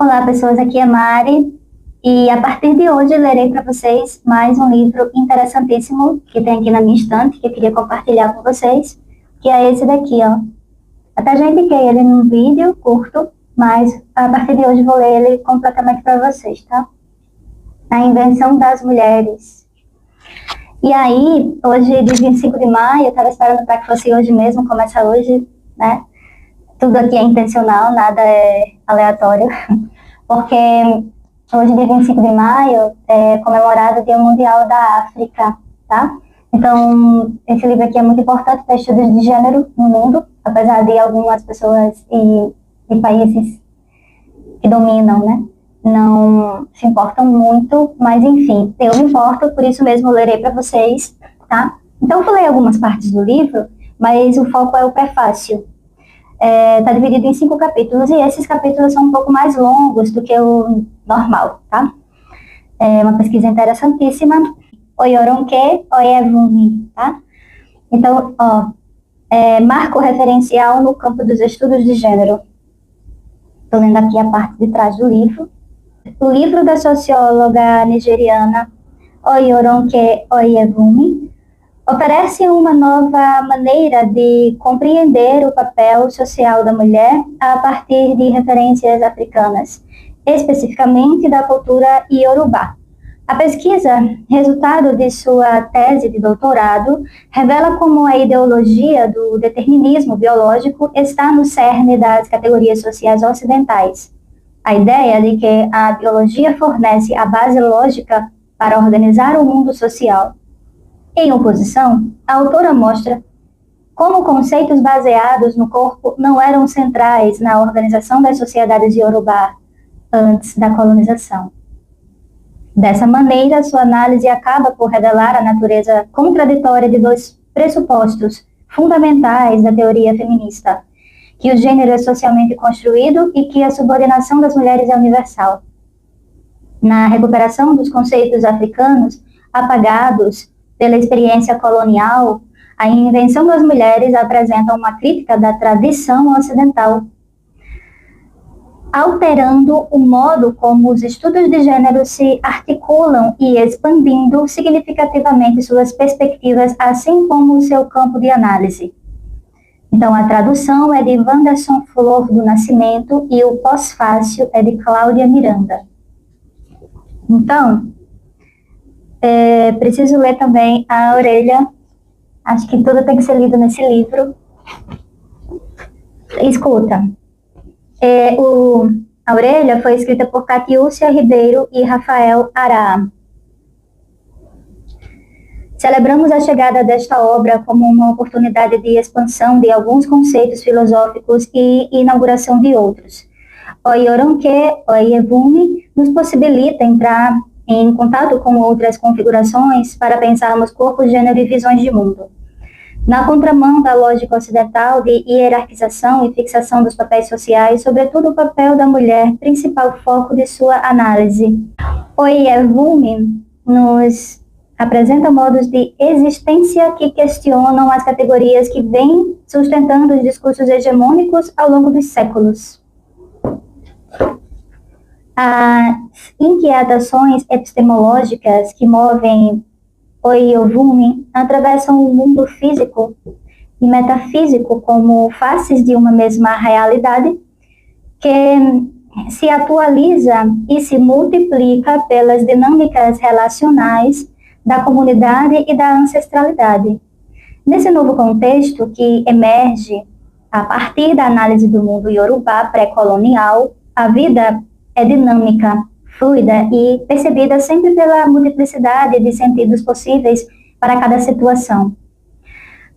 Olá, pessoas, aqui é Mari e a partir de hoje lerei para vocês mais um livro interessantíssimo que tem aqui na minha estante, que eu queria compartilhar com vocês, que é esse daqui, ó. Até já indiquei ele num vídeo curto, mas a partir de hoje vou ler ele completamente para vocês, tá? A Invenção das Mulheres. E aí, hoje, dia 25 de maio, eu estava esperando para que fosse hoje mesmo, começa hoje, né? Tudo aqui é intencional, nada é aleatório, porque hoje, dia 25 de maio, é comemorado o Dia Mundial da África, tá? Então, esse livro aqui é muito importante para estudos de gênero no mundo, apesar de algumas pessoas e países que dominam, né, não se importam muito, mas enfim, eu me importo, por isso mesmo eu lerei para vocês, tá? Então, eu falei algumas partes do livro, mas o foco é o prefácio. Está dividido em 5 capítulos, e esses capítulos são um pouco mais longos do que o normal, tá? É uma pesquisa interessantíssima. Oyoronke Oyevumi, tá? Então, ó, marco referencial no campo dos estudos de gênero. Estou lendo aqui a parte de trás do livro. O livro da socióloga nigeriana Oyoronke Oyevumi oferece uma nova maneira de compreender o papel social da mulher a partir de referências africanas, especificamente da cultura iorubá. A pesquisa, resultado de sua tese de doutorado, revela como a ideologia do determinismo biológico está no cerne das categorias sociais ocidentais. A ideia de que a biologia fornece a base lógica para organizar o mundo social. Em oposição, a autora mostra como conceitos baseados no corpo não eram centrais na organização das sociedades iorubá antes da colonização. Dessa maneira, sua análise acaba por revelar a natureza contraditória de 2 pressupostos fundamentais da teoria feminista, que o gênero é socialmente construído e que a subordinação das mulheres é universal. Na recuperação dos conceitos africanos apagados pela experiência colonial, a Invenção das Mulheres apresenta uma crítica da tradição ocidental, alterando o modo como os estudos de gênero se articulam e expandindo significativamente suas perspectivas, assim como o seu campo de análise. Então, a tradução é de Wanderson Flor do Nascimento e o pós-fácio é de Cláudia Miranda. Então, preciso ler também A Orelha. Acho que tudo tem que ser lido nesse livro. Escuta. A Orelha foi escrita por Catiúcia Ribeiro e Rafael Ará. Celebramos a chegada desta obra como uma oportunidade de expansão de alguns conceitos filosóficos e inauguração de outros. Oyoronke Oyevumi nos possibilita entrar em contato com outras configurações para pensarmos corpo, gênero e visões de mundo. Na contramão da lógica ocidental de hierarquização e fixação dos papéis sociais, sobretudo o papel da mulher, principal foco de sua análise. Oyevumi nos apresenta modos de existência que questionam as categorias que vêm sustentando os discursos hegemônicos ao longo dos séculos. As inquietações epistemológicas que movem Oyevumi atravessam o mundo físico e metafísico como faces de uma mesma realidade que se atualiza e se multiplica pelas dinâmicas relacionais da comunidade e da ancestralidade. Nesse novo contexto que emerge a partir da análise do mundo iorubá pré-colonial, a vida é dinâmica, fluida e percebida sempre pela multiplicidade de sentidos possíveis para cada situação.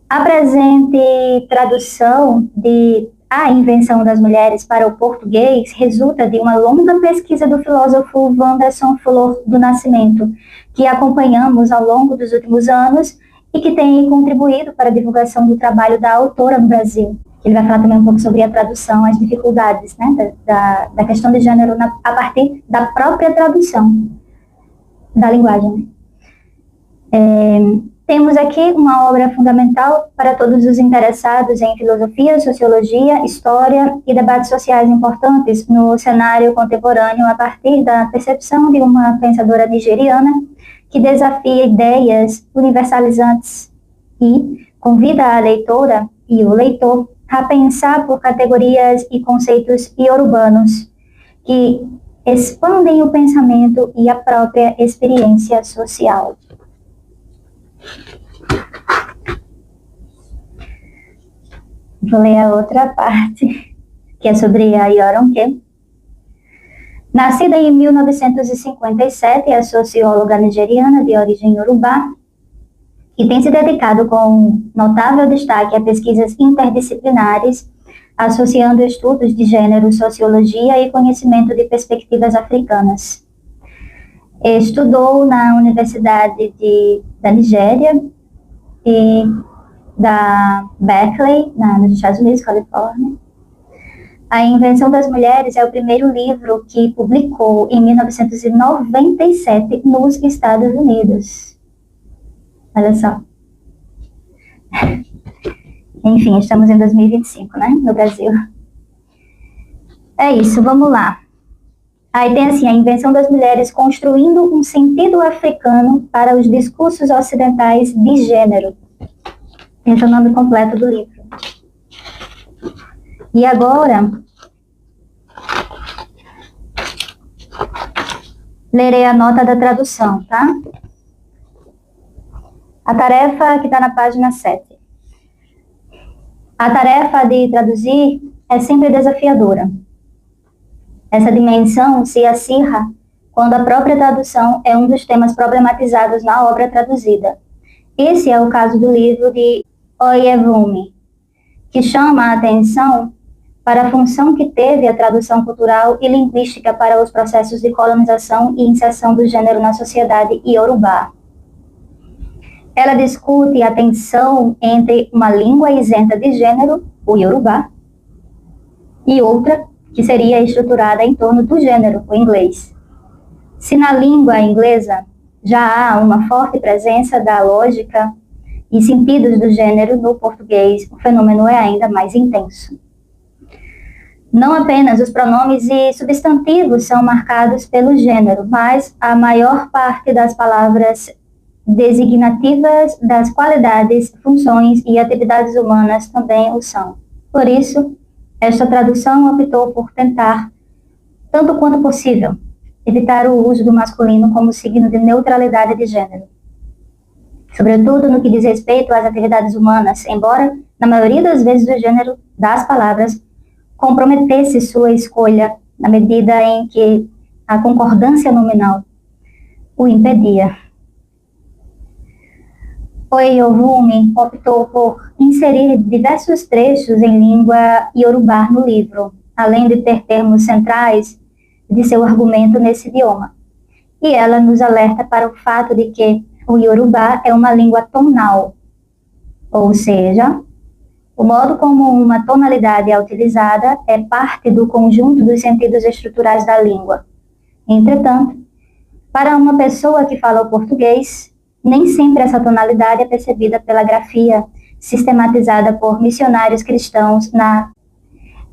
A presente tradução de A Invenção das Mulheres para o português resulta de uma longa pesquisa do filósofo Wanderson Flor do Nascimento, que acompanhamos ao longo dos últimos anos e que tem contribuído para a divulgação do trabalho da autora no Brasil. Ele vai falar também um pouco sobre a tradução, as dificuldades, né, da questão de gênero a partir da própria tradução da linguagem. Temos aqui uma obra fundamental para todos os interessados em filosofia, sociologia, história e debates sociais importantes no cenário contemporâneo a partir da percepção de uma pensadora nigeriana que desafia ideias universalizantes e convida a leitora e o leitor a pensar por categorias e conceitos iorubanos que expandem o pensamento e a própria experiência social. Vou ler a outra parte, que é sobre a Yoronke. Nascida em 1957, é socióloga nigeriana de origem iorubá e tem se dedicado com notável destaque a pesquisas interdisciplinares, associando estudos de gênero, sociologia e conhecimento de perspectivas africanas. Estudou na Universidade da Nigéria e da Berkeley, nos Estados Unidos, Califórnia. A Invenção das Mulheres é o primeiro livro que publicou em 1997 nos Estados Unidos. Olha só. Enfim, estamos em 2025, né, no Brasil. É isso, vamos lá. Aí tem assim, a Invenção das Mulheres construindo um sentido africano para os discursos ocidentais de gênero. Esse é o nome completo do livro. E agora, lerei a nota da tradução, tá? A tarefa que está na página 7. A tarefa de traduzir é sempre desafiadora. Essa dimensão se acirra quando a própria tradução é um dos temas problematizados na obra traduzida. Esse é o caso do livro de Oyevumi, que chama a atenção para a função que teve a tradução cultural e linguística para os processos de colonização e inserção do gênero na sociedade iorubá. Ela discute a tensão entre uma língua isenta de gênero, o iorubá, e outra que seria estruturada em torno do gênero, o inglês. Se na língua inglesa já há uma forte presença da lógica e sentidos do gênero, no português o fenômeno é ainda mais intenso. Não apenas os pronomes e substantivos são marcados pelo gênero, mas a maior parte das palavras designativas das qualidades, funções e atividades humanas também o são. Por isso, esta tradução optou por tentar, tanto quanto possível, evitar o uso do masculino como signo de neutralidade de gênero. Sobretudo no que diz respeito às atividades humanas, embora, na maioria das vezes, o gênero das palavras comprometesse sua escolha na medida em que a concordância nominal o impedia. Oyevumi optou por inserir diversos trechos em língua iorubá no livro, além de ter termos centrais de seu argumento nesse idioma. E ela nos alerta para o fato de que o iorubá é uma língua tonal, ou seja, o modo como uma tonalidade é utilizada é parte do conjunto dos sentidos estruturais da língua. Entretanto, para uma pessoa que fala o português, nem sempre essa tonalidade é percebida pela grafia sistematizada por missionários cristãos na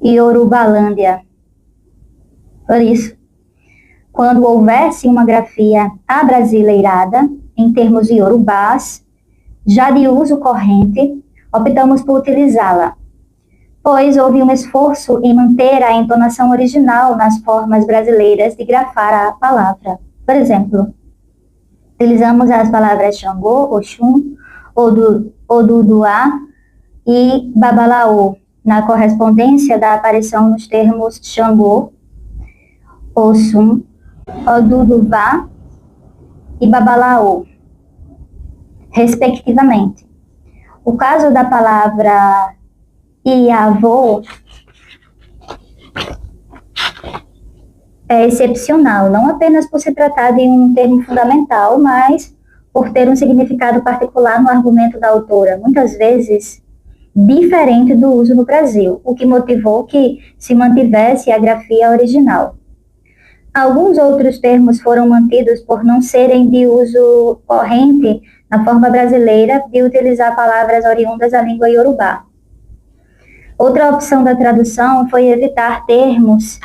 Iorubalândia. Por isso, quando houvesse uma grafia abrasileirada, em termos iorubás, já de uso corrente, optamos por utilizá-la, pois houve um esforço em manter a entonação original nas formas brasileiras de grafar a palavra. Por exemplo, utilizamos as palavras Xangô, Oxum, Oduduá e Babalaô, na correspondência da aparição nos termos Xangô, Oxum, Oduduvá e Babalaô, respectivamente. O caso da palavra Iavô é excepcional, não apenas por se tratar de um termo fundamental, mas por ter um significado particular no argumento da autora, muitas vezes diferente do uso no Brasil, o que motivou que se mantivesse a grafia original. Alguns outros termos foram mantidos por não serem de uso corrente na forma brasileira de utilizar palavras oriundas da língua iorubá. Outra opção da tradução foi evitar termos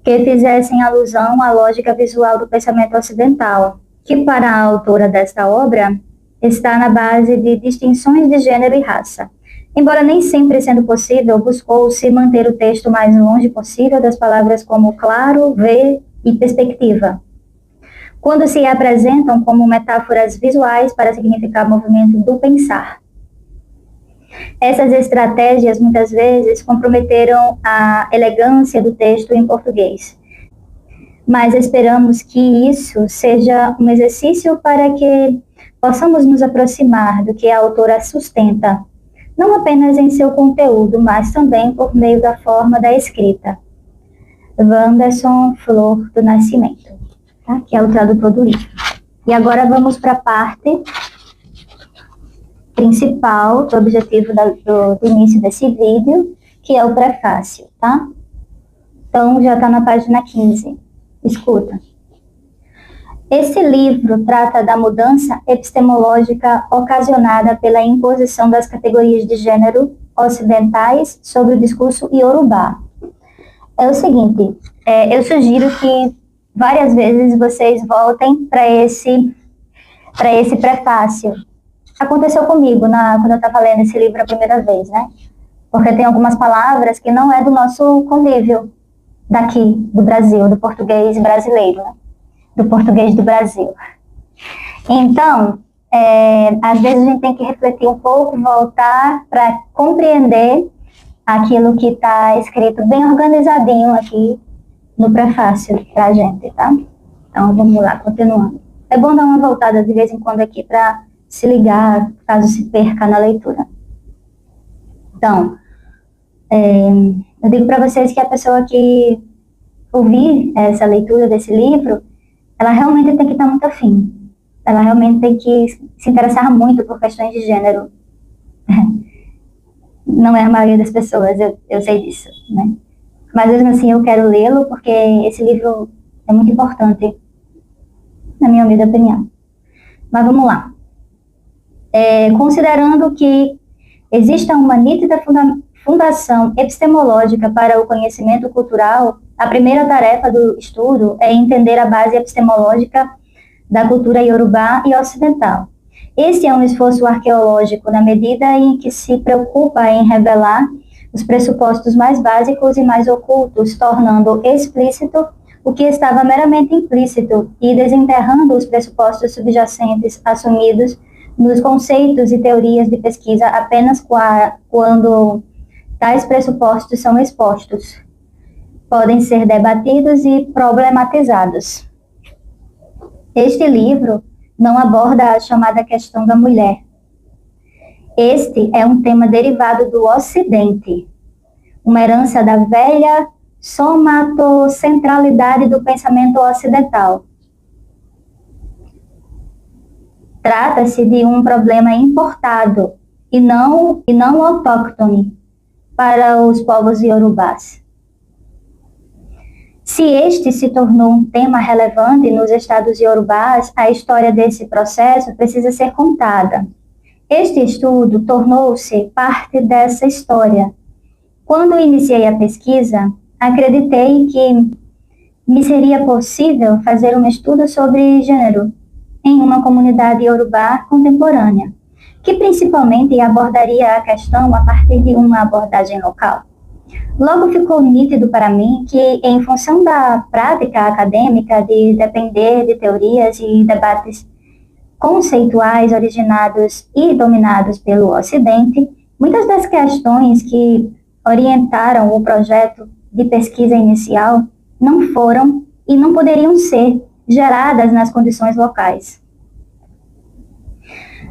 que fizessem alusão à lógica visual do pensamento ocidental, que para a autora desta obra está na base de distinções de gênero e raça. Embora nem sempre sendo possível, buscou-se manter o texto mais longe possível das palavras como claro, ver e perspectiva, quando se apresentam como metáforas visuais para significar movimento do pensar. Essas estratégias, muitas vezes, comprometeram a elegância do texto em português. Mas esperamos que isso seja um exercício para que possamos nos aproximar do que a autora sustenta, não apenas em seu conteúdo, mas também por meio da forma da escrita. Wanderson Flor do Nascimento, tá? Que é o tradutor do livro. E agora vamos para a parte principal do objetivo do início desse vídeo, que é o prefácio, tá? Então, já está na página 15. Escuta. Esse livro trata da mudança epistemológica ocasionada pela imposição das categorias de gênero ocidentais sobre o discurso iorubá. É o seguinte, eu sugiro que várias vezes vocês voltem para esse prefácio. Aconteceu comigo quando eu estava lendo esse livro a primeira vez, né? Porque tem algumas palavras que não é do nosso convívio daqui, do Brasil, do português brasileiro, né? Do português do Brasil. Então, às vezes a gente tem que refletir um pouco, voltar para compreender aquilo que está escrito bem organizadinho aqui no prefácio para a gente, tá? Então, vamos lá, continuando. É bom dar uma voltada de vez em quando aqui para se ligar, caso se perca na leitura. Então, eu digo para vocês que a pessoa que ouvir essa leitura desse livro, ela realmente tem que estar muito afim. Ela realmente tem que se interessar muito por questões de gênero. Não é a maioria das pessoas, eu sei disso, né? Mas mesmo assim eu quero lê-lo porque esse livro é muito importante, na minha humilde opinião. Mas vamos lá. Considerando que exista uma nítida fundação epistemológica para o conhecimento cultural, a primeira tarefa do estudo é entender a base epistemológica da cultura iorubá e ocidental. Esse é um esforço arqueológico na medida em que se preocupa em revelar os pressupostos mais básicos e mais ocultos, tornando explícito o que estava meramente implícito e desenterrando os pressupostos subjacentes assumidos nos conceitos e teorias de pesquisa apenas quando tais pressupostos são expostos. Podem ser debatidos e problematizados. Este livro não aborda a chamada questão da mulher. Este é um tema derivado do Ocidente, uma herança da velha somatocentralidade do pensamento ocidental. Trata-se de um problema importado e não autóctone para os povos iorubás. Se este se tornou um tema relevante nos estados iorubás, a história desse processo precisa ser contada. Este estudo tornou-se parte dessa história. Quando iniciei a pesquisa, acreditei que me seria possível fazer um estudo sobre gênero em uma comunidade iorubá contemporânea, que principalmente abordaria a questão a partir de uma abordagem local. Logo ficou nítido para mim que, em função da prática acadêmica de depender de teorias e debates conceituais originados e dominados pelo Ocidente, muitas das questões que orientaram o projeto de pesquisa inicial não foram e não poderiam ser geradas nas condições locais.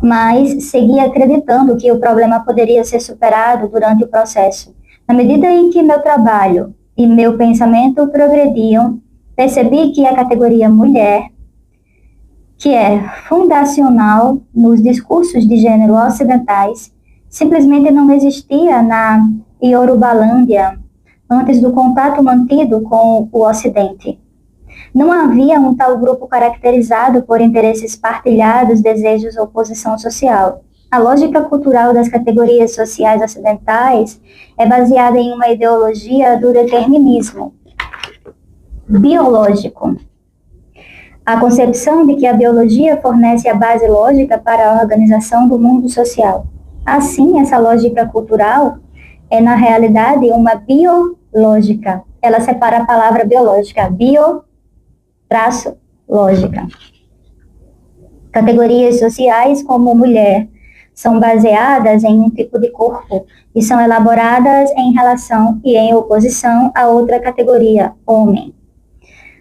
Mas segui acreditando que o problema poderia ser superado durante o processo. Na medida em que meu trabalho e meu pensamento progrediam, percebi que a categoria mulher, que é fundacional nos discursos de gênero ocidentais, simplesmente não existia na Iorubalândia antes do contato mantido com o Ocidente. Não havia um tal grupo caracterizado por interesses partilhados, desejos ou posição social. A lógica cultural das categorias sociais ocidentais é baseada em uma ideologia do determinismo biológico. A concepção de que a biologia fornece a base lógica para a organização do mundo social. Assim, essa lógica cultural é, na realidade, uma biológica. Ela separa a palavra biológica, bio-lógica. Categorias sociais como mulher são baseadas em um tipo de corpo e são elaboradas em relação e em oposição a outra categoria, homem.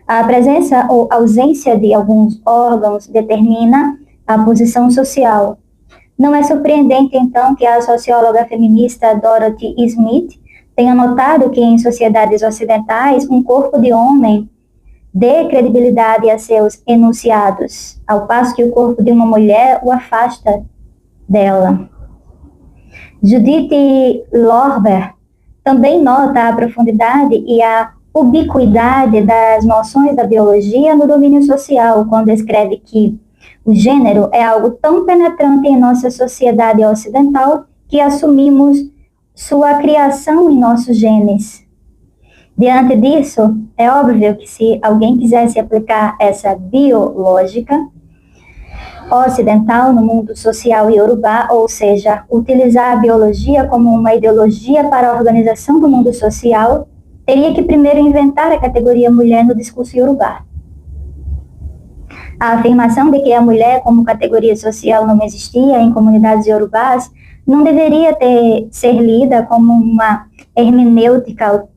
A presença ou ausência de alguns órgãos determina a posição social. Não é surpreendente, então, que a socióloga feminista Dorothy Smith tenha notado que em sociedades ocidentais um corpo de homem dê credibilidade a seus enunciados, ao passo que o corpo de uma mulher o afasta dela. Judith Lorber também nota a profundidade e a ubiquidade das noções da biologia no domínio social, quando escreve que o gênero é algo tão penetrante em nossa sociedade ocidental que assumimos sua criação em nossos genes. Diante disso, é óbvio que se alguém quisesse aplicar essa biológica ocidental no mundo social iorubá, ou seja, utilizar a biologia como uma ideologia para a organização do mundo social, teria que primeiro inventar a categoria mulher no discurso iorubá. A afirmação de que a mulher como categoria social não existia em comunidades iorubás não deveria ser lida como uma hermenêutica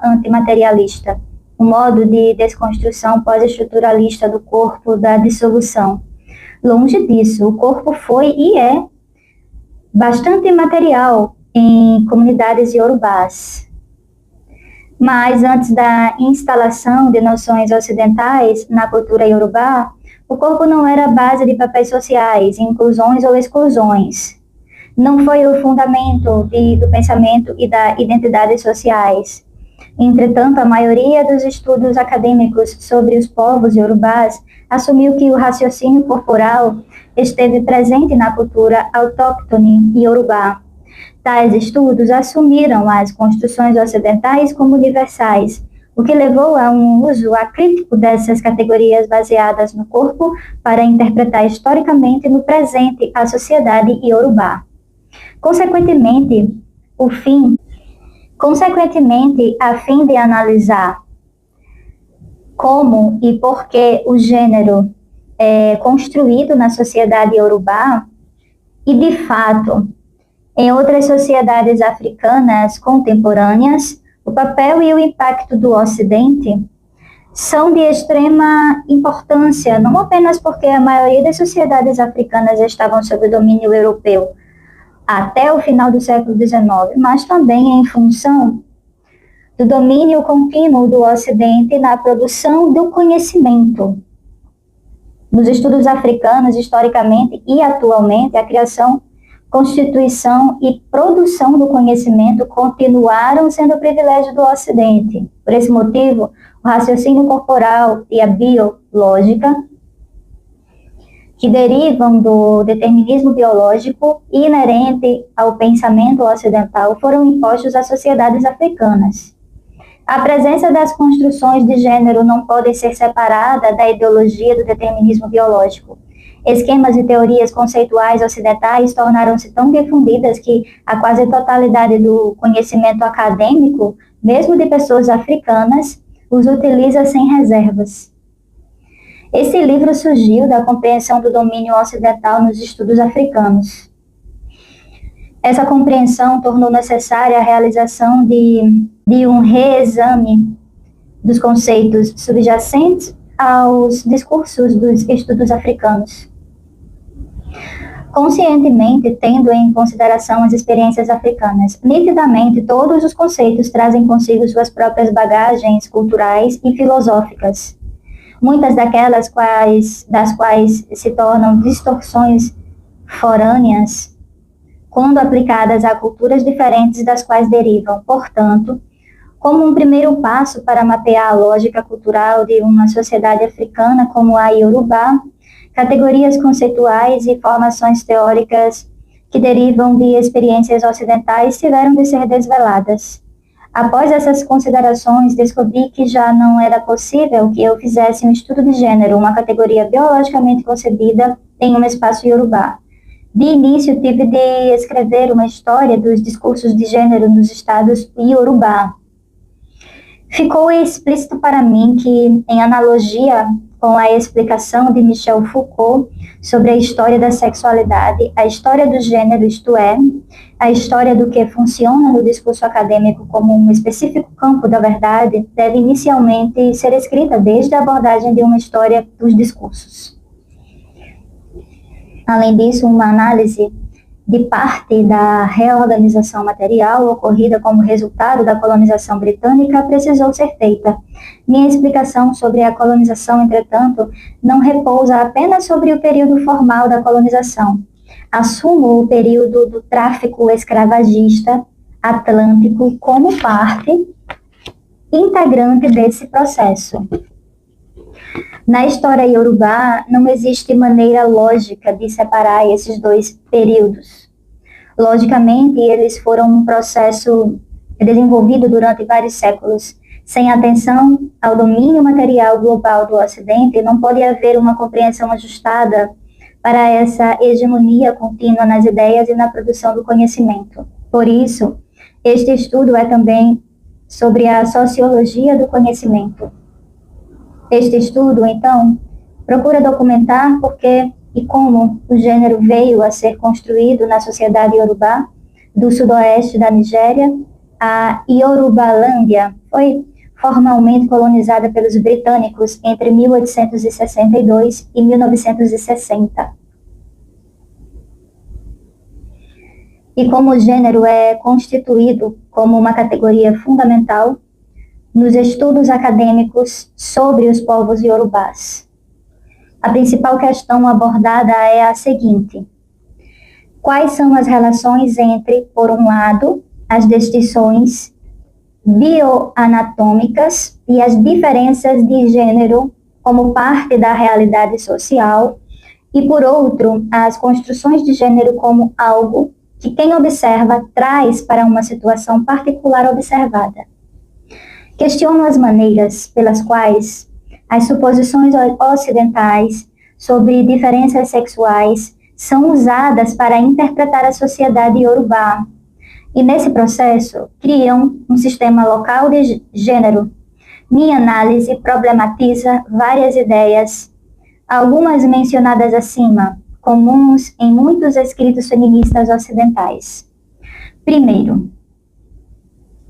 antimaterialista, um modo de desconstrução pós-estruturalista do corpo da dissolução. Longe disso, o corpo foi e é bastante material em comunidades iorubás. Mas antes da instalação de noções ocidentais na cultura iorubá, o corpo não era base de papéis sociais, inclusões ou exclusões. Não foi o fundamento do pensamento e da identidade sociais. Entretanto, a maioria dos estudos acadêmicos sobre os povos iorubás assumiu que o raciocínio corporal esteve presente na cultura autóctone iorubá. Tais estudos assumiram as construções ocidentais como universais, o que levou a um uso acrítico dessas categorias baseadas no corpo para interpretar historicamente no presente a sociedade iorubá. Consequentemente, a fim de analisar como e por que o gênero é construído na sociedade iorubá, e de fato, em outras sociedades africanas contemporâneas, o papel e o impacto do Ocidente são de extrema importância, não apenas porque a maioria das sociedades africanas estavam sob o domínio europeu até o final do século XIX, mas também em função do domínio contínuo do Ocidente na produção do conhecimento. Nos estudos africanos, historicamente e atualmente, a criação, constituição e produção do conhecimento continuaram sendo privilégio do Ocidente. Por esse motivo, o raciocínio corporal e a biológica, que derivam do determinismo biológico inerente ao pensamento ocidental, foram impostos às sociedades africanas. A presença das construções de gênero não pode ser separada da ideologia do determinismo biológico. Esquemas e teorias conceituais ocidentais tornaram-se tão difundidas que a quase totalidade do conhecimento acadêmico, mesmo de pessoas africanas, os utiliza sem reservas. Esse livro surgiu da compreensão do domínio ocidental nos estudos africanos. Essa compreensão tornou necessária a realização de um reexame dos conceitos subjacentes aos discursos dos estudos africanos. Conscientemente, tendo em consideração as experiências africanas, nitidamente todos os conceitos trazem consigo suas próprias bagagens culturais e filosóficas, muitas das quais se tornam distorções forâneas quando aplicadas a culturas diferentes das quais derivam. Portanto, Como um primeiro passo para mapear a lógica cultural de uma sociedade africana como a Yorubá, categorias conceituais e formações teóricas que derivam de experiências ocidentais tiveram de ser desveladas. Após essas considerações, descobri que já não era possível que eu fizesse um estudo de gênero, uma categoria biologicamente concebida em um espaço Yorubá. De início, tive de escrever uma história dos discursos de gênero nos estados Yorubá. Ficou explícito para mim que, em analogia com a explicação de Michel Foucault sobre a história da sexualidade, a história do gênero, isto é, a história do que funciona no discurso acadêmico como um específico campo da verdade, deve inicialmente ser escrita desde a abordagem de uma história dos discursos. Além disso, uma análise de parte da reorganização material ocorrida como resultado da colonização britânica precisou ser feita. Minha explicação sobre a colonização, entretanto, não repousa apenas sobre o período formal da colonização. Assumo o período do tráfico escravagista atlântico como parte integrante desse processo. Na história iorubá, não existe maneira lógica de separar esses dois períodos. Logicamente, eles foram um processo desenvolvido durante vários séculos. Sem atenção ao domínio material global do Ocidente, não pode haver uma compreensão ajustada para essa hegemonia contínua nas ideias e na produção do conhecimento. Por isso, este estudo é também sobre a sociologia do conhecimento. Este estudo, então, procura documentar por que e como o gênero veio a ser construído na sociedade iorubá do sudoeste da Nigéria. A Yorubalândia foi formalmente colonizada pelos britânicos entre 1862 e 1960. E como o gênero é constituído como uma categoria fundamental nos estudos acadêmicos sobre os povos iorubás. A principal questão abordada é a seguinte: quais são as relações entre, por um lado, as distinções bioanatômicas e as diferenças de gênero como parte da realidade social, e, por outro, as construções de gênero como algo que quem observa traz para uma situação particular observada. Questiono as maneiras pelas quais as suposições ocidentais sobre diferenças sexuais são usadas para interpretar a sociedade iorubá, e nesse processo criam um sistema local de gênero. Minha análise problematiza várias ideias, algumas mencionadas acima, comuns em muitos escritos feministas ocidentais. Primeiro,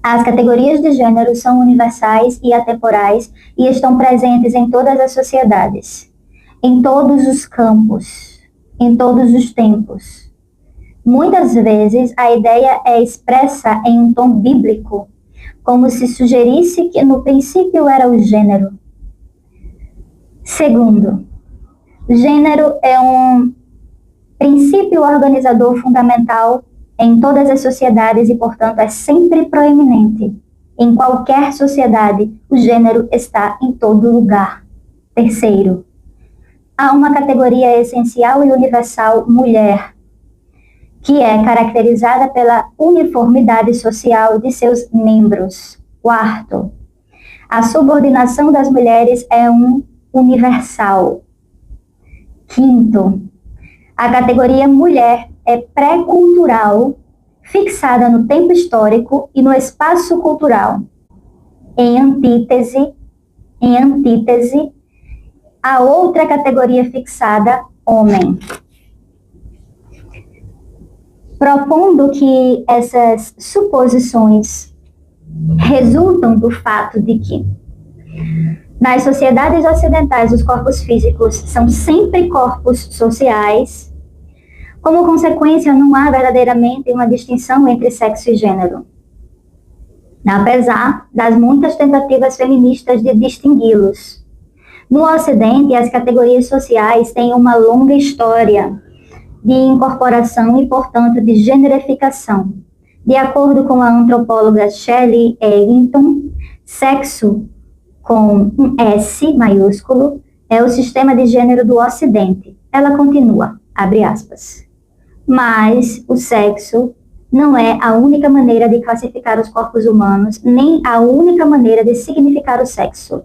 as categorias de gênero são universais e atemporais e estão presentes em todas as sociedades, em todos os campos, em todos os tempos. Muitas vezes, a ideia é expressa em um tom bíblico, como se sugerisse que no princípio era o gênero. Segundo, o gênero é um princípio organizador fundamental em todas as sociedades e, portanto, é sempre proeminente. Em qualquer sociedade, o gênero está em todo lugar. Terceiro, há uma categoria essencial e universal, mulher, que é caracterizada pela uniformidade social de seus membros. Quarto, a subordinação das mulheres é um universal. Quinto, a categoria mulher é pré-cultural, fixada no tempo histórico e no espaço cultural. Em antítese, a outra categoria fixada, homem. Propondo que essas suposições resultam do fato de que, nas sociedades ocidentais, os corpos físicos são sempre corpos sociais. Como consequência, não há verdadeiramente uma distinção entre sexo e gênero, apesar das muitas tentativas feministas de distingui-los. No Ocidente, as categorias sociais têm uma longa história de incorporação e, portanto, de generificação. De acordo com a antropóloga Shelley Eglinton, sexo com um S maiúsculo é o sistema de gênero do Ocidente. Ela continua, abre aspas. Mas o sexo não é a única maneira de classificar os corpos humanos, nem a única maneira de significar o sexo.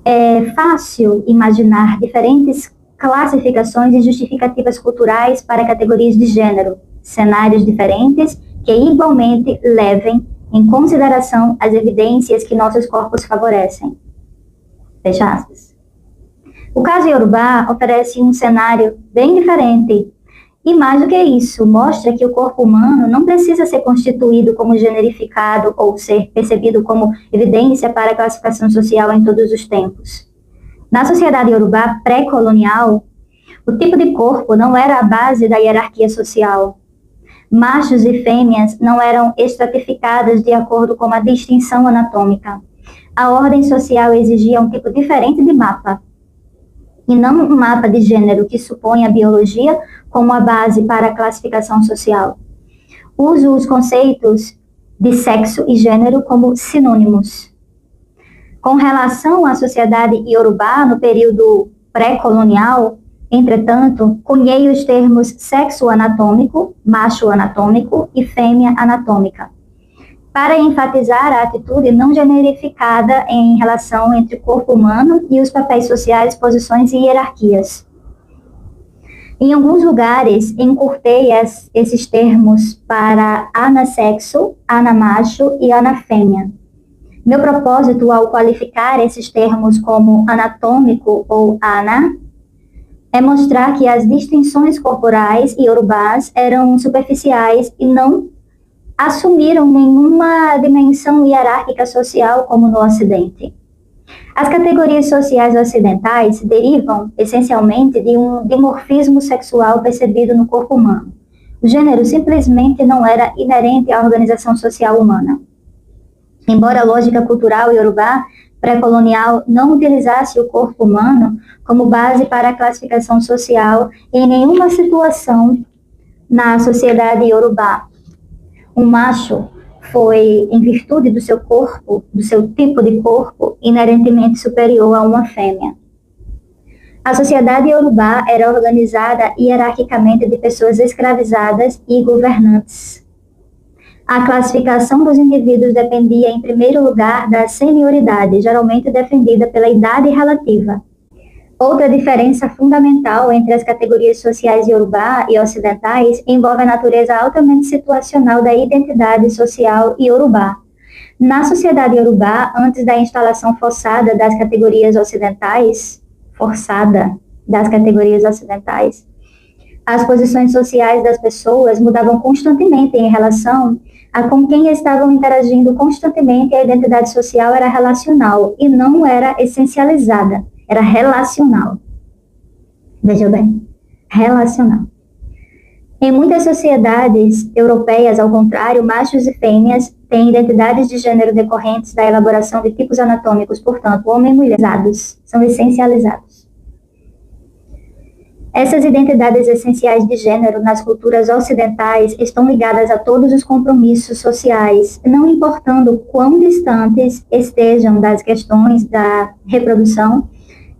É fácil imaginar diferentes classificações e justificativas culturais para categorias de gênero, cenários diferentes que igualmente levem em consideração as evidências que nossos corpos favorecem. Fecha aspas. O caso Yorubá oferece um cenário bem diferente. E mais do que isso, mostra que o corpo humano não precisa ser constituído como generificado ou ser percebido como evidência para a classificação social em todos os tempos. Na sociedade Yorubá pré-colonial, o tipo de corpo não era a base da hierarquia social. Machos e fêmeas não eram estratificadas de acordo com a distinção anatômica. A ordem social exigia um tipo diferente de mapa, e não um mapa de gênero que supõe a biologia como a base para a classificação social. Uso os conceitos de sexo e gênero como sinônimos. Com relação à sociedade iorubá no período pré-colonial, entretanto, cunhei os termos sexo anatômico, macho anatômico e fêmea anatômica, para enfatizar a atitude não generificada em relação entre o corpo humano e os papéis sociais, posições e hierarquias. Em alguns lugares, encurtei esses termos para anassexo, anamacho e anafêmea. Meu propósito ao qualificar esses termos como anatômico ou ana é mostrar que as distinções corporais iorubás eram superficiais e não assumiram nenhuma dimensão hierárquica social como no Ocidente. As categorias sociais ocidentais derivam, essencialmente, de um dimorfismo sexual percebido no corpo humano. O gênero simplesmente não era inerente à organização social humana. Embora a lógica cultural iorubá pré-colonial não utilizasse o corpo humano como base para a classificação social em nenhuma situação na sociedade iorubá, um macho foi, em virtude do seu corpo, do seu tipo de corpo, inerentemente superior a uma fêmea. A sociedade iorubá era organizada hierarquicamente de pessoas escravizadas e governantes. A classificação dos indivíduos dependia, em primeiro lugar, da senioridade, geralmente defendida pela idade relativa. Outra diferença fundamental entre as categorias sociais iorubá e ocidentais envolve a natureza altamente situacional da identidade social iorubá. Na sociedade iorubá, antes da instalação forçada das categorias ocidentais, as posições sociais das pessoas mudavam constantemente em relação a com quem estavam interagindo constantemente. A identidade social era relacional e não era essencializada. Era relacional. Veja bem, relacional. Em muitas sociedades europeias, ao contrário, machos e fêmeas têm identidades de gênero decorrentes da elaboração de tipos anatômicos, portanto, homem e mulher são essencializados. Essas identidades essenciais de gênero nas culturas ocidentais estão ligadas a todos os compromissos sociais, não importando quão distantes estejam das questões da reprodução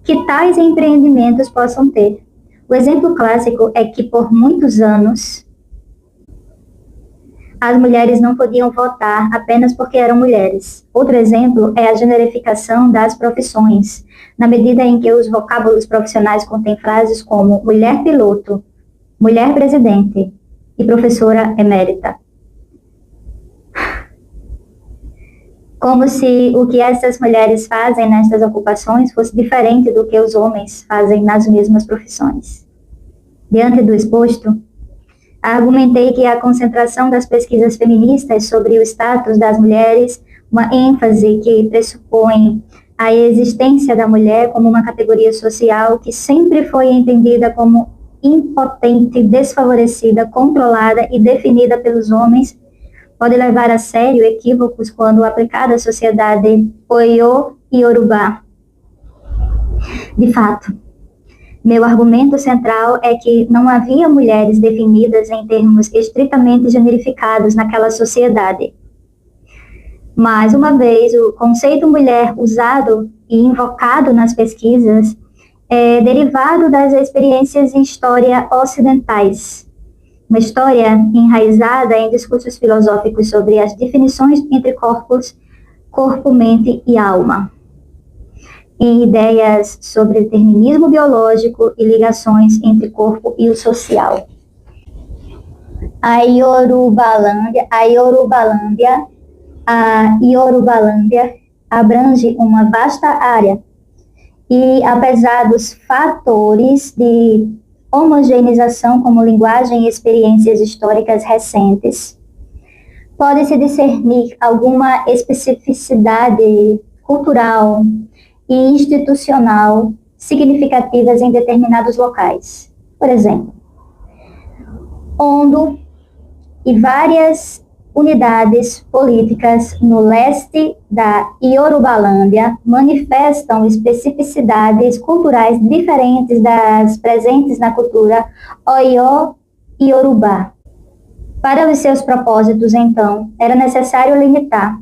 que tais empreendimentos possam ter. O exemplo clássico é que, por muitos anos, as mulheres não podiam votar apenas porque eram mulheres. Outro exemplo é a generificação das profissões, na medida em que os vocábulos profissionais contêm frases como mulher piloto, mulher presidente e professora emérita. Como se o que essas mulheres fazem nestas ocupações fosse diferente do que os homens fazem nas mesmas profissões. Diante do exposto, argumentei que a concentração das pesquisas feministas sobre o status das mulheres, uma ênfase que pressupõe a existência da mulher como uma categoria social que sempre foi entendida como impotente, desfavorecida, controlada e definida pelos homens, pode levar a sério equívocos quando aplicada à sociedade Oyo e Yorubá. De fato, Meu argumento central é que não havia mulheres definidas em termos estritamente generificados naquela sociedade. Mais uma vez, o conceito mulher usado e invocado nas pesquisas é derivado das experiências em história ocidentais, uma história enraizada em discursos filosóficos sobre as definições entre corpos, corpo, mente e alma, em ideias sobre determinismo biológico e ligações entre corpo e o social. A Yorubalândia abrange uma vasta área e, apesar dos fatores de homogeneização como linguagem e experiências históricas recentes, pode-se discernir alguma especificidade cultural e institucional significativas em determinados locais. Por exemplo, Ondo e várias unidades políticas no leste da Yorubalândia manifestam especificidades culturais diferentes das presentes na cultura Oyo e Yorubá. Para os seus propósitos, então, era necessário limitar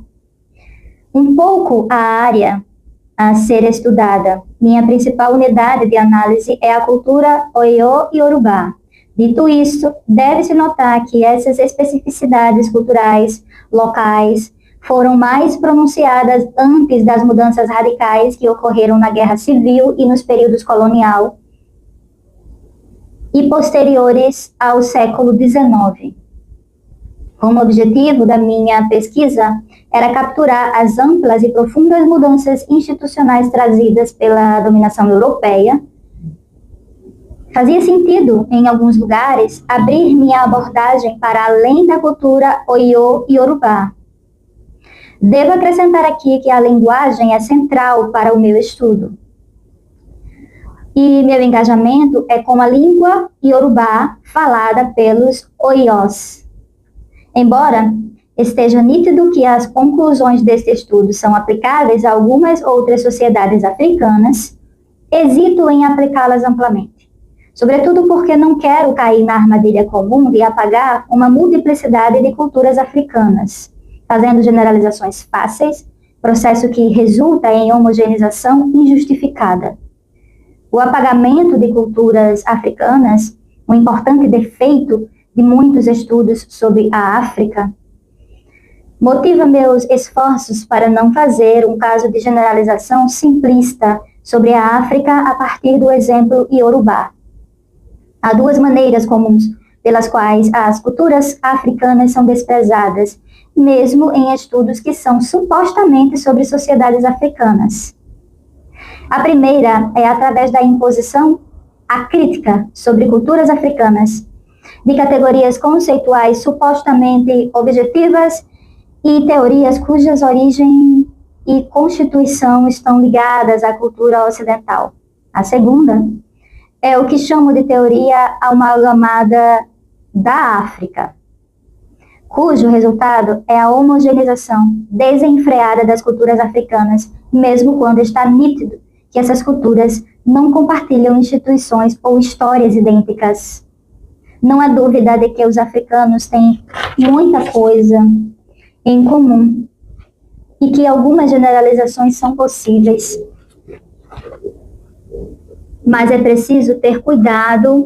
um pouco a área a ser estudada. Minha principal unidade de análise é a cultura Oyo e Yorubá. Dito isso, deve-se notar que essas especificidades culturais locais foram mais pronunciadas antes das mudanças radicais que ocorreram na Guerra Civil e nos períodos colonial e posteriores ao século XIX. Como objetivo da minha pesquisa era capturar as amplas e profundas mudanças institucionais trazidas pela dominação europeia. Fazia sentido, em alguns lugares, abrir minha abordagem para além da cultura Oyo e Yorubá. Devo acrescentar aqui que a linguagem é central para o meu estudo. E meu engajamento é com a língua Yorubá falada pelos Oyós. Embora esteja nítido que as conclusões deste estudo são aplicáveis a algumas outras sociedades africanas, hesito em aplicá-las amplamente. Sobretudo porque não quero cair na armadilha comum de apagar uma multiplicidade de culturas africanas, fazendo generalizações fáceis, processo que resulta em homogeneização injustificada. O apagamento de culturas africanas, um importante defeito de muitos estudos sobre a África, motiva meus esforços para não fazer um caso de generalização simplista sobre a África a partir do exemplo Yorubá. Há duas maneiras comuns pelas quais as culturas africanas são desprezadas, mesmo em estudos que são supostamente sobre sociedades africanas. A primeira é através da imposição acrítica sobre culturas africanas, de categorias conceituais supostamente objetivas e teorias cujas origem e constituição estão ligadas à cultura ocidental. A segunda é o que chamo de teoria amalgamada da África, cujo resultado é a homogeneização desenfreada das culturas africanas, mesmo quando está nítido que essas culturas não compartilham instituições ou histórias idênticas. Não há dúvida de que os africanos têm muita coisa em comum e que algumas generalizações são possíveis. Mas é preciso ter cuidado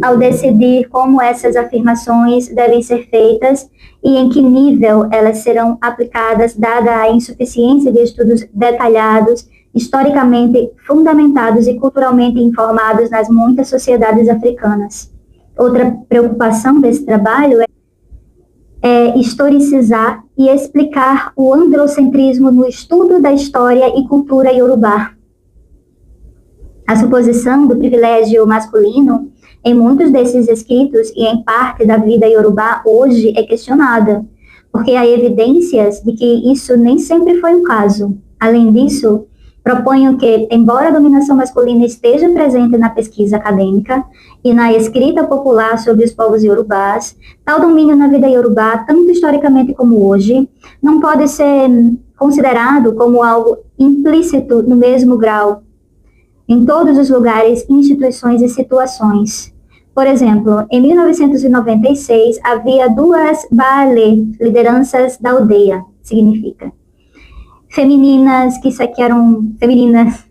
ao decidir como essas afirmações devem ser feitas e em que nível elas serão aplicadas, dada a insuficiência de estudos detalhados, historicamente fundamentados e culturalmente informados nas muitas sociedades africanas. Outra preocupação desse trabalho é historicizar e explicar o androcentrismo no estudo da história e cultura iorubá. A suposição do privilégio masculino em muitos desses escritos e em parte da vida iorubá hoje é questionada, porque há evidências de que isso nem sempre foi o caso. Além disso, proponho que, embora a dominação masculina esteja presente na pesquisa acadêmica e na escrita popular sobre os povos iorubás, tal domínio na vida iorubá, tanto historicamente como hoje, não pode ser considerado como algo implícito no mesmo grau em todos os lugares, instituições e situações. Por exemplo, em 1996, havia 2 Baale, lideranças da aldeia, significa. Femininas, que isso aqui eram femininas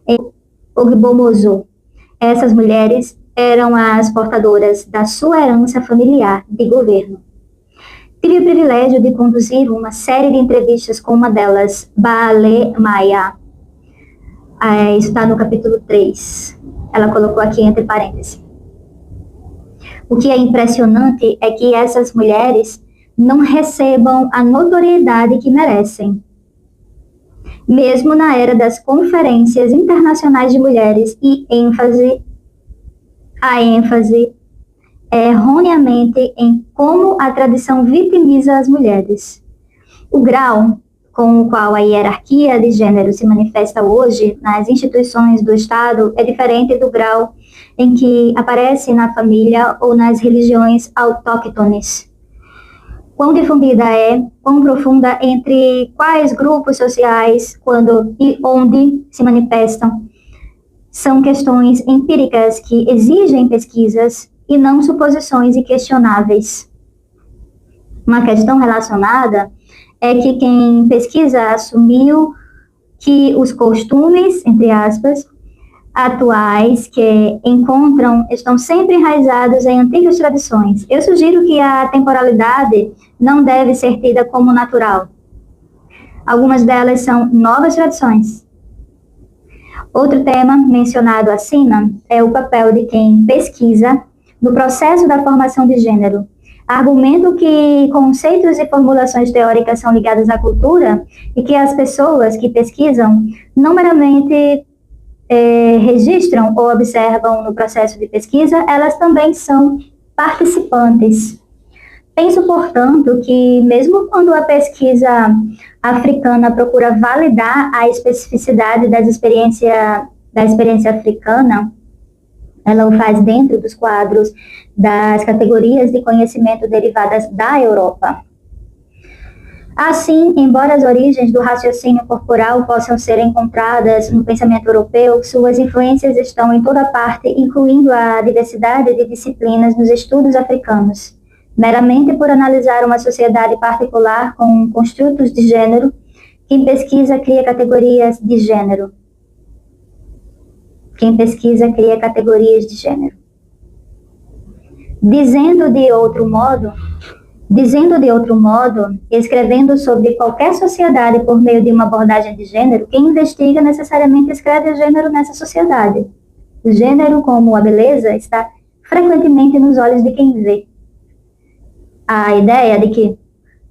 em Ogbomoso. Essas mulheres eram as portadoras da sua herança familiar de governo. Tive o privilégio de conduzir uma série de entrevistas com uma delas, Baale Maya. Isso está no capítulo 3. Ela colocou aqui entre parênteses. O que é impressionante é que essas mulheres não recebam a notoriedade que merecem. Mesmo na era das conferências internacionais de mulheres e a ênfase é erroneamente em como a tradição vitimiza as mulheres. O grau com o qual a hierarquia de gênero se manifesta hoje nas instituições do Estado é diferente do grau em que aparece na família ou nas religiões autóctones. Quão difundida quão profunda entre quais grupos sociais, quando e onde se manifestam, são questões empíricas que exigem pesquisas e não suposições inquestionáveis. Uma questão relacionada é que quem pesquisa assumiu que os costumes, entre aspas, atuais que encontram estão sempre enraizados em antigas tradições. Eu sugiro que a temporalidade não deve ser tida como natural. Algumas delas são novas tradições. Outro tema mencionado acima é o papel de quem pesquisa no processo da formação de gênero. Argumento que conceitos e formulações teóricas são ligados à cultura e que as pessoas que pesquisam não meramente registram ou observam no processo de pesquisa, elas também são participantes. Penso, portanto, que mesmo quando a pesquisa africana procura validar a especificidade da experiência africana, ela o faz dentro dos quadros das categorias de conhecimento derivadas da Europa. Assim, embora as origens do raciocínio corporal possam ser encontradas no pensamento europeu, suas influências estão em toda parte, incluindo a diversidade de disciplinas nos estudos africanos. Meramente por analisar uma sociedade particular com construtos de gênero, quem pesquisa cria categorias de gênero. Quem pesquisa cria categorias de gênero. Dizendo de outro modo, escrevendo sobre qualquer sociedade por meio de uma abordagem de gênero, quem investiga necessariamente escreve o gênero nessa sociedade. O gênero, como a beleza, está frequentemente nos olhos de quem vê. A ideia de que,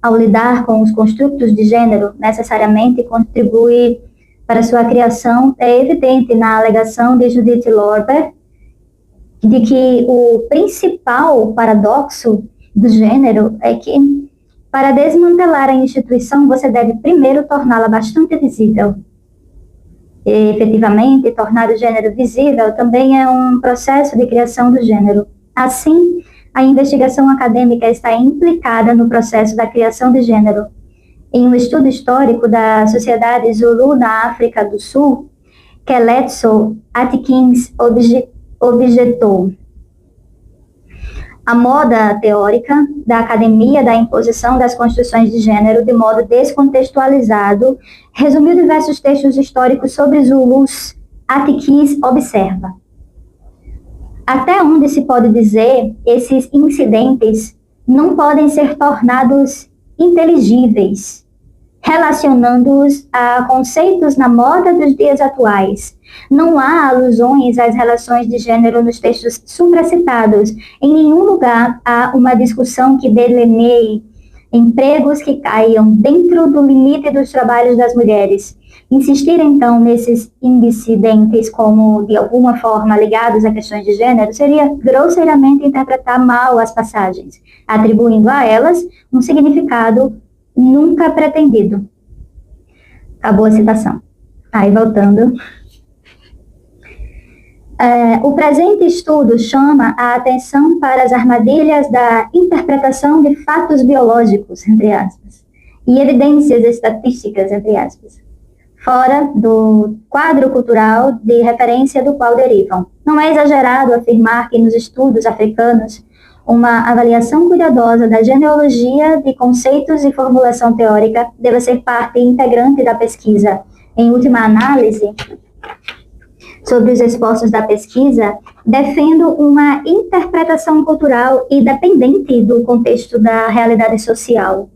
ao lidar com os construtos de gênero, necessariamente contribui para sua criação é evidente na alegação de Judith Lorber de que o principal paradoxo do gênero é que, para desmantelar a instituição, você deve primeiro torná-la bastante visível. E, efetivamente, tornar o gênero visível também é um processo de criação do gênero. Assim, a investigação acadêmica está implicada no processo da criação de gênero. Em um estudo histórico da sociedade Zulu na África do Sul, Keletso Atkins objetou: a moda teórica da academia da imposição das construções de gênero de modo descontextualizado resumiu diversos textos históricos sobre Zulus. Atkins observa: até onde se pode dizer, esses incidentes não podem ser tornados inteligíveis, relacionando-os a conceitos na moda dos dias atuais. Não há alusões às relações de gênero nos textos supracitados. Em nenhum lugar há uma discussão que delineie empregos que caiam dentro do limite dos trabalhos das mulheres. Insistir, então, nesses incidentes como, de alguma forma, ligados a questões de gênero, seria grosseiramente interpretar mal as passagens, atribuindo a elas um significado nunca pretendido. Acabou a citação. Aí, voltando. O presente estudo chama a atenção para as armadilhas da interpretação de fatos biológicos, entre aspas, e evidências estatísticas, entre aspas, fora do quadro cultural de referência do qual derivam. Não é exagerado afirmar que nos estudos africanos, uma avaliação cuidadosa da genealogia de conceitos e formulação teórica deve ser parte integrante da pesquisa. Em última análise, sobre os esforços da pesquisa, defendo uma interpretação cultural independente do contexto da realidade social.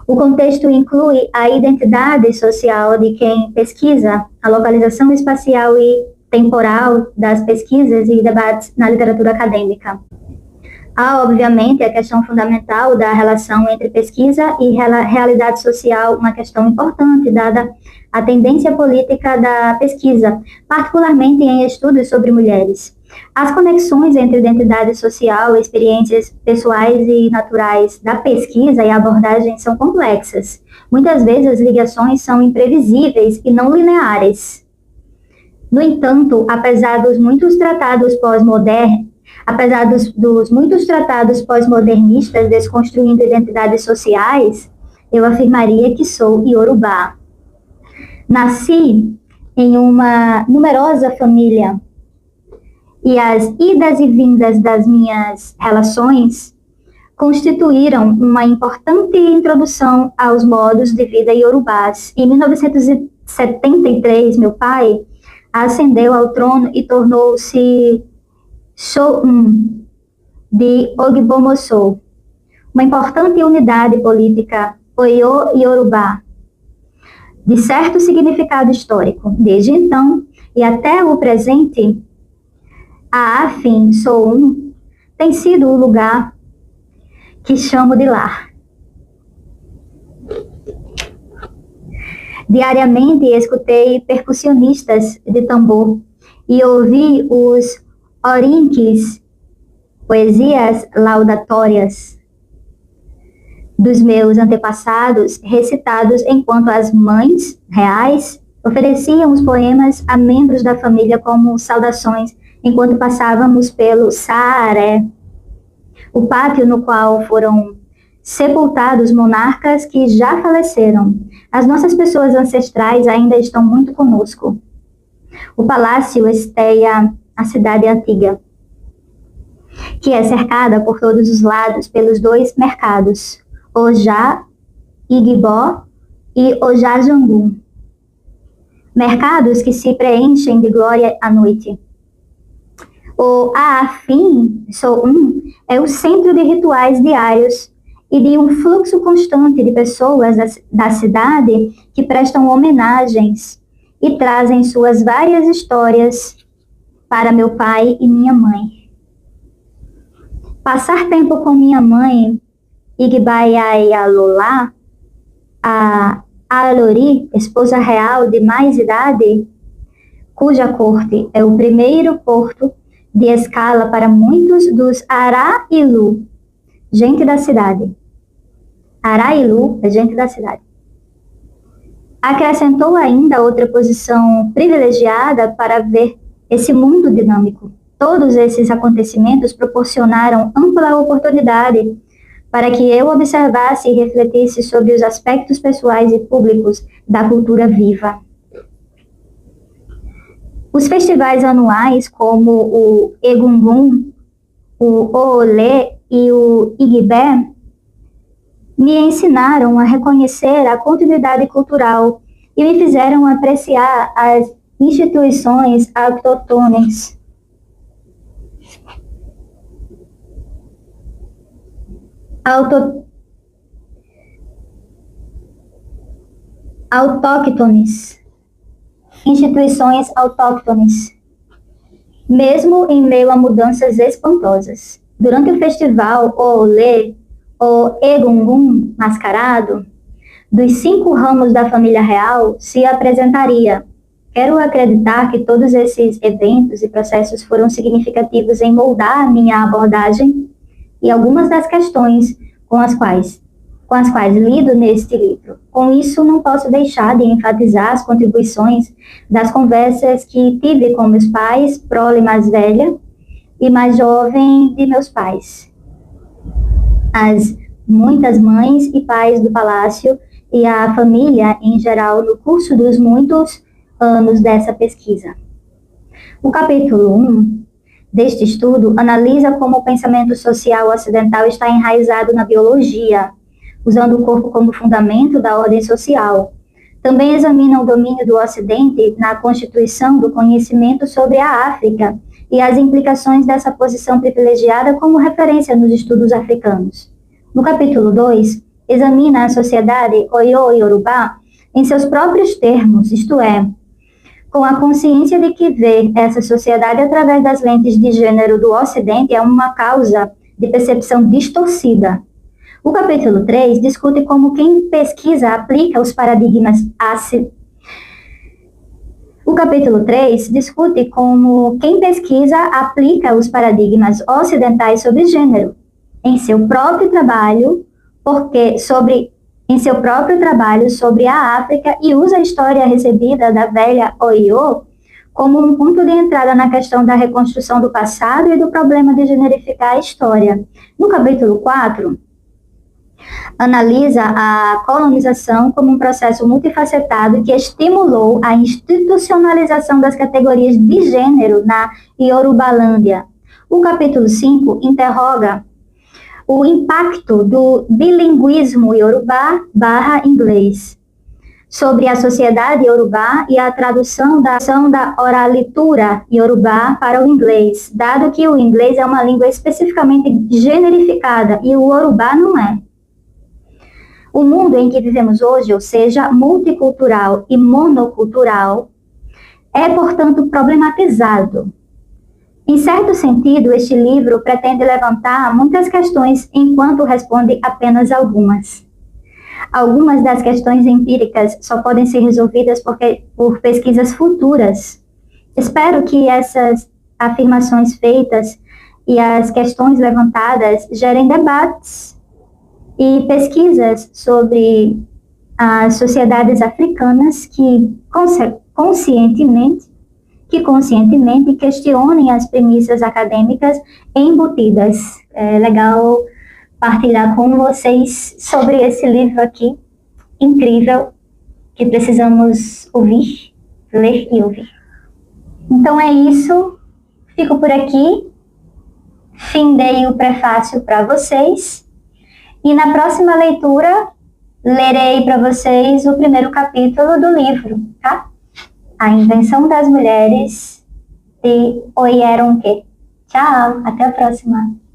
O contexto inclui a identidade social de quem pesquisa, a localização espacial e temporal das pesquisas e debates na literatura acadêmica. Há, obviamente, a questão fundamental da relação entre pesquisa e realidade social, uma questão importante, dada a tendência política da pesquisa, particularmente em estudos sobre mulheres. As conexões entre identidade social, experiências pessoais e naturais da pesquisa e abordagem são complexas. Muitas vezes as ligações são imprevisíveis e não lineares. No entanto, apesar dos muitos tratados pós-modernistas desconstruindo identidades sociais, eu afirmaria que sou iorubá. Nasci em uma numerosa família e as idas e vindas das minhas relações constituíram uma importante introdução aos modos de vida iorubás. Em 1973, meu pai ascendeu ao trono e tornou-se Shoun de Ogbomoso, uma importante unidade política Oyo-Yorubá, de certo significado histórico. Desde então e até o presente, a Afin Shoun tem sido o lugar que chamo de lar. Diariamente escutei percussionistas de tambor e ouvi os orinques, poesias laudatórias dos meus antepassados, recitados enquanto as mães reais ofereciam os poemas a membros da família como saudações, enquanto passávamos pelo Saaré, o pátio no qual foram sepultados monarcas que já faleceram. As nossas pessoas ancestrais ainda estão muito conosco. O palácio esteia a cidade antiga, que é cercada por todos os lados pelos dois mercados, Ojá, Igibó e Ojá Jangu. Mercados que se preenchem de glória à noite. O Aafin Shoun é o centro de rituais diários e de um fluxo constante de pessoas da cidade que prestam homenagens e trazem suas várias histórias para meu pai e minha mãe. Passar tempo com minha mãe, Igbaiayalolá, a Alori, esposa real de mais idade, cuja corte é o primeiro porto de escala para muitos dos Arailu, gente da cidade. Arailu é gente da cidade. Acrescentou ainda outra posição privilegiada para ver esse mundo dinâmico. Todos esses acontecimentos proporcionaram ampla oportunidade para que eu observasse e refletisse sobre os aspectos pessoais e públicos da cultura viva. Os festivais anuais, como o Egungun, o Oolé e o Igibé, me ensinaram a reconhecer a continuidade cultural e me fizeram apreciar as instituições autóctones. Instituições autóctones, mesmo em meio a mudanças espantosas. Durante o festival Oolé, o Egungun mascarado, dos 5 ramos da família real, se apresentaria. Quero acreditar que todos esses eventos e processos foram significativos em moldar a minha abordagem e algumas das questões com as quais lido neste livro. Com isso, não posso deixar de enfatizar as contribuições das conversas que tive com meus pais, prole mais velha e mais jovem de meus pais. As muitas mães e pais do palácio e a família em geral no curso dos muitos anos dessa pesquisa. O capítulo 1 deste estudo analisa como o pensamento social ocidental está enraizado na biologia, usando o corpo como fundamento da ordem social. Também examina o domínio do Ocidente na constituição do conhecimento sobre a África e as implicações dessa posição privilegiada como referência nos estudos africanos. No capítulo 2, examina a sociedade Oyo-Yorubá em seus próprios termos, isto é, com a consciência de que ver essa sociedade através das lentes de gênero do Ocidente é uma causa de percepção distorcida. O capítulo 3 discute como quem pesquisa aplica os paradigmas O capítulo 3 discute como quem pesquisa aplica os paradigmas ocidentais sobre gênero em seu próprio trabalho, sobre a África e usa a história recebida da velha Oyo como um ponto de entrada na questão da reconstrução do passado e do problema de generificar a história. No capítulo 4, analisa a colonização como um processo multifacetado que estimulou a institucionalização das categorias de gênero na Yorubalândia. O capítulo 5 interroga o impacto do bilinguismo Yorubá/inglês sobre a sociedade Yorubá e a tradução da oralitura Yorubá para o inglês, dado que o inglês é uma língua especificamente generificada e o Yorubá não é. O mundo em que vivemos hoje, ou seja, multicultural e monocultural, é, portanto, problematizado. Em certo sentido, este livro pretende levantar muitas questões enquanto responde apenas algumas. Algumas das questões empíricas só podem ser resolvidas por pesquisas futuras. Espero que essas afirmações feitas e as questões levantadas gerem debates e pesquisas sobre as sociedades africanas que conscientemente questionem as premissas acadêmicas embutidas. É legal partilhar com vocês sobre esse livro aqui, incrível, que precisamos ouvir, ler e ouvir. Então é isso, fico por aqui, findei o prefácio para vocês, e na próxima leitura lerei para vocês o primeiro capítulo do livro, tá? A Invenção das Mulheres de Oyeronke. Tchau, até a próxima.